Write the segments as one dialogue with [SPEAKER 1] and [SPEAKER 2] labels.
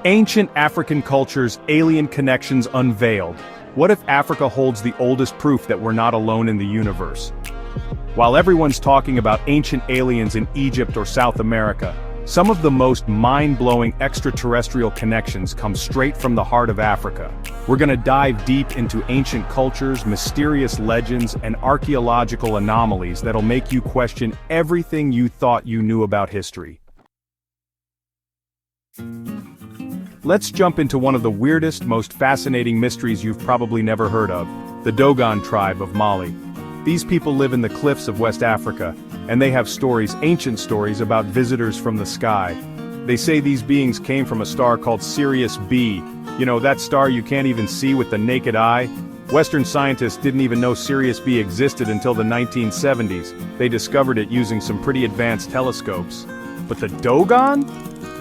[SPEAKER 1] Ancient African cultures, alien connections unveiled. What if Africa holds the oldest proof that we're not alone in the universe? While everyone's talking about ancient aliens in Egypt or South America, some of the most mind-blowing extraterrestrial connections come straight from the heart of Africa. We're gonna dive deep into ancient cultures, mysterious legends, and archaeological anomalies that'll make you question everything you thought you knew about history. Let's jump into one of the weirdest, most fascinating mysteries you've probably never heard of, the Dogon tribe of Mali. These people live in the cliffs of West Africa, and they have stories, ancient stories about visitors from the sky. They say these beings came from a star called Sirius B. You know, that star you can't even see with the naked eye? Western scientists didn't even know Sirius B existed until the 1970s. They discovered it using some pretty advanced telescopes. But the Dogon?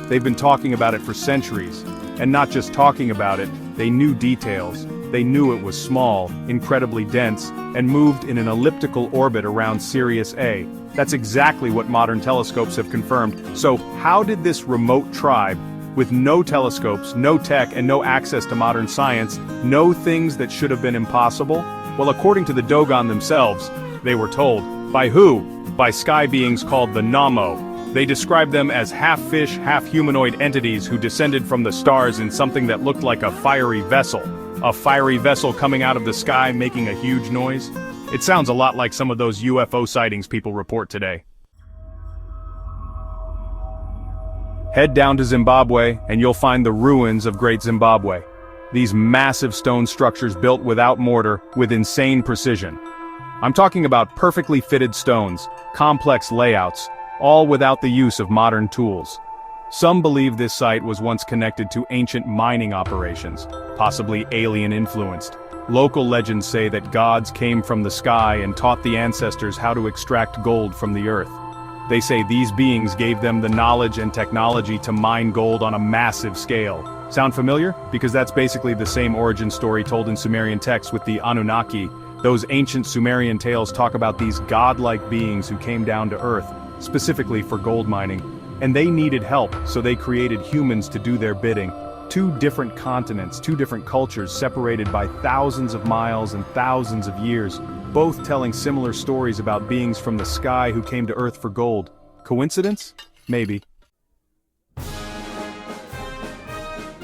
[SPEAKER 1] They've been talking about it for centuries. And not just talking about it, they knew details. They knew it was small, incredibly dense, and moved in an elliptical orbit around Sirius A. That's exactly what modern telescopes have confirmed. So how did this remote tribe, with no telescopes, no tech, and no access to modern science, know things that should have been impossible? Well, according to the Dogon themselves, they were told. By who? By sky beings called the Namo. They described them as half-fish, half-humanoid entities who descended from the stars in something that looked like a fiery vessel. A fiery vessel coming out of the sky making a huge noise? It sounds a lot like some of those UFO sightings people report today. Head down to Zimbabwe and you'll find the ruins of Great Zimbabwe. These massive stone structures built without mortar, with insane precision. I'm talking about perfectly fitted stones, complex layouts, all without the use of modern tools. Some believe this site was once connected to ancient mining operations, possibly alien-influenced. Local legends say that gods came from the sky and taught the ancestors how to extract gold from the earth. They say these beings gave them the knowledge and technology to mine gold on a massive scale. Sound familiar? Because that's basically the same origin story told in Sumerian texts with the Anunnaki. Those ancient Sumerian tales talk about these godlike beings who came down to earth, specifically for gold mining. And they needed help, so they created humans to do their bidding. Two different continents, two different cultures separated by thousands of miles and thousands of years, both telling similar stories about beings from the sky who came to Earth for gold. Coincidence? Maybe.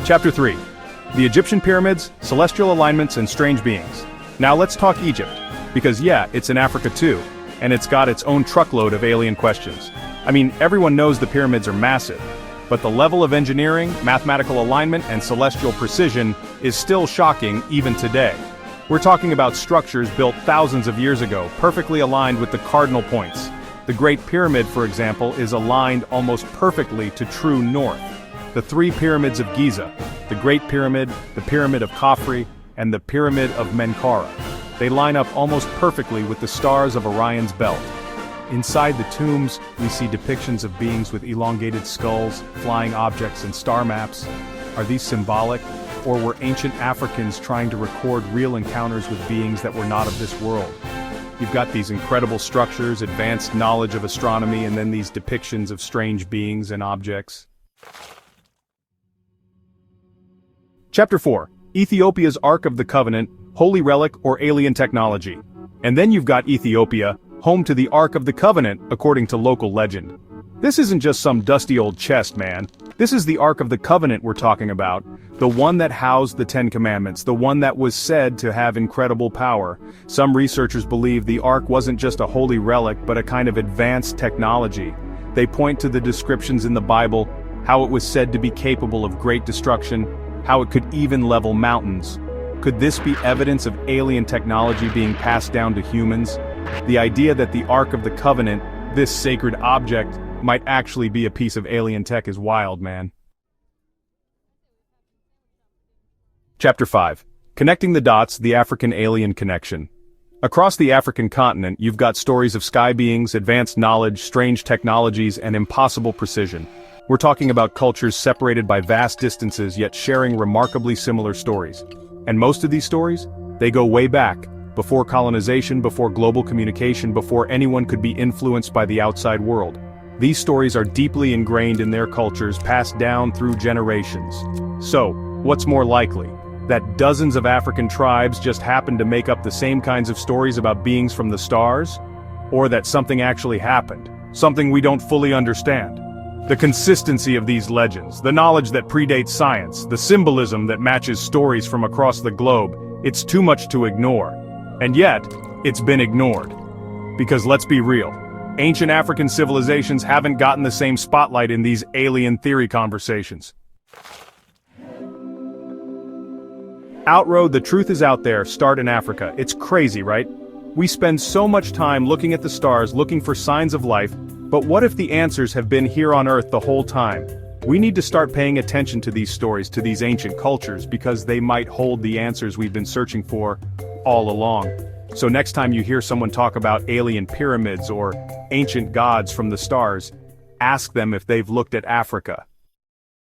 [SPEAKER 1] Chapter 3. The Egyptian Pyramids, Celestial Alignments, and Strange Beings. Now let's talk Egypt, because yeah, it's in Africa too, and it's got its own truckload of alien questions. I mean, everyone knows the pyramids are massive, but the level of engineering, mathematical alignment, and celestial precision is still shocking even today. We're talking about structures built thousands of years ago, perfectly aligned with the cardinal points. The Great Pyramid, for example, is aligned almost perfectly to true north. The three pyramids of Giza, the Great Pyramid, the Pyramid of Khafre, and the Pyramid of Menkaure. They line up almost perfectly with the stars of Orion's belt. Inside the tombs, we see depictions of beings with elongated skulls, flying objects, and star maps. Are these symbolic, or were ancient Africans trying to record real encounters with beings that were not of this world? You've got these incredible structures, advanced knowledge of astronomy, and then these depictions of strange beings and objects. Chapter 4. Ethiopia's Ark of the Covenant, Holy Relic, or Alien Technology. And then you've got Ethiopia, home to the Ark of the Covenant, according to local legend. This isn't just some dusty old chest, man. This is the Ark of the Covenant we're talking about, the one that housed the Ten Commandments, the one that was said to have incredible power. Some researchers believe the Ark wasn't just a holy relic but a kind of advanced technology. They point to the descriptions in the Bible, how it was said to be capable of great destruction, how it could even level mountains. Could this be evidence of alien technology being passed down to humans? The idea that the Ark of the Covenant, this sacred object, might actually be a piece of alien tech is wild, man. Chapter 5. Connecting the Dots, the African Alien Connection. Across the African continent, you've got stories of sky beings, advanced knowledge, strange technologies, and impossible precision. We're talking about cultures separated by vast distances yet sharing remarkably similar stories. And most of these stories? They go way back, before colonization, before global communication, before anyone could be influenced by the outside world. These stories are deeply ingrained in their cultures, passed down through generations. So, what's more likely? That dozens of African tribes just happen to make up the same kinds of stories about beings from the stars? Or that something actually happened, something we don't fully understand? The consistency of these legends, the knowledge that predates science, the symbolism that matches stories from across the globe, it's too much to ignore. And yet, it's been ignored. Because let's be real, ancient African civilizations haven't gotten the same spotlight in these alien theory conversations. Outroad, the truth is out there, start in Africa. It's crazy, right? We spend so much time looking at the stars, looking for signs of life, but what if the answers have been here on Earth the whole time? We need to start paying attention to these stories, to these ancient cultures, because they might hold the answers we've been searching for all along. So next time you hear someone talk about alien pyramids or ancient gods from the stars, ask them if they've looked at Africa.